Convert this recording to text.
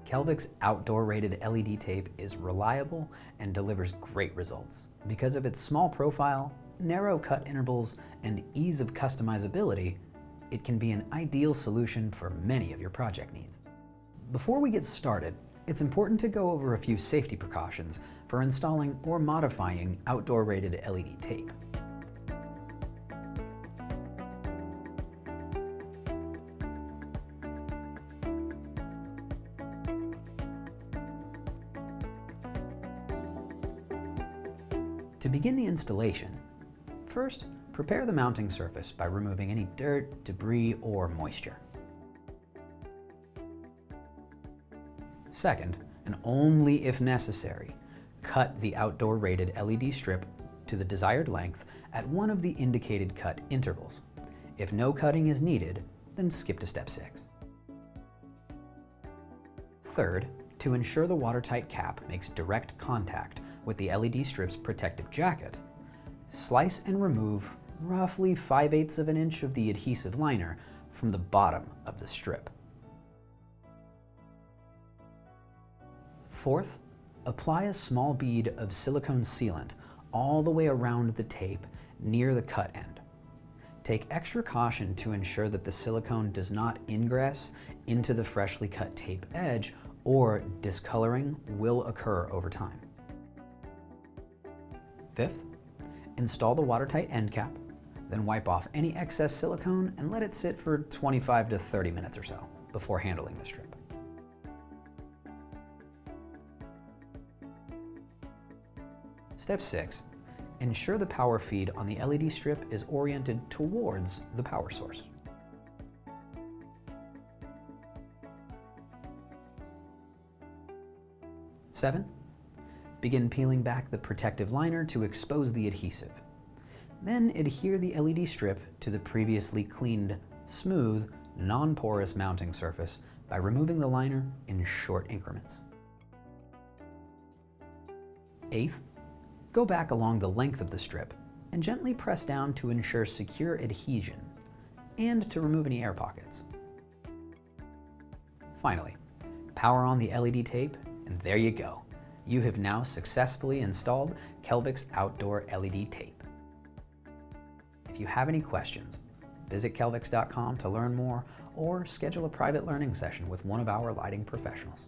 Kelvix outdoor rated LED tape is reliable and delivers great results. Because of its small profile, narrow cut intervals, and ease of customizability, it can be an ideal solution for many of your project needs. Before we get started, it's important to go over a few safety precautions for installing or modifying outdoor rated LED tape. To begin the installation, first, prepare the mounting surface by removing any dirt, debris, or moisture. Second, and only if necessary, cut the outdoor rated LED strip to the desired length at one of the indicated cut intervals. If no cutting is needed, then skip to step 6. Third, to ensure the watertight cap makes direct contact with the LED strip's protective jacket, slice and remove roughly 5/8 of an inch of the adhesive liner from the bottom of the strip. Fourth, apply a small bead of silicone sealant all the way around the tape near the cut end. Take extra caution to ensure that the silicone does not ingress into the freshly cut tape edge, or discoloring will occur over time. Fifth, install the watertight end cap, then wipe off any excess silicone and let it sit for 25 to 30 minutes or so before handling the strip. Step 6, ensure the power feed on the LED strip is oriented towards the power source. Seven, begin peeling back the protective liner to expose the adhesive. Then adhere the LED strip to the previously cleaned, smooth, non-porous mounting surface by removing the liner in short increments. Eighth, go back along the length of the strip and gently press down to ensure secure adhesion and to remove any air pockets. Finally, power on the LED tape, and there you go. You have now successfully installed Kelvix outdoor LED tape. If you have any questions, visit kelvix.com to learn more or schedule a private learning session with one of our lighting professionals.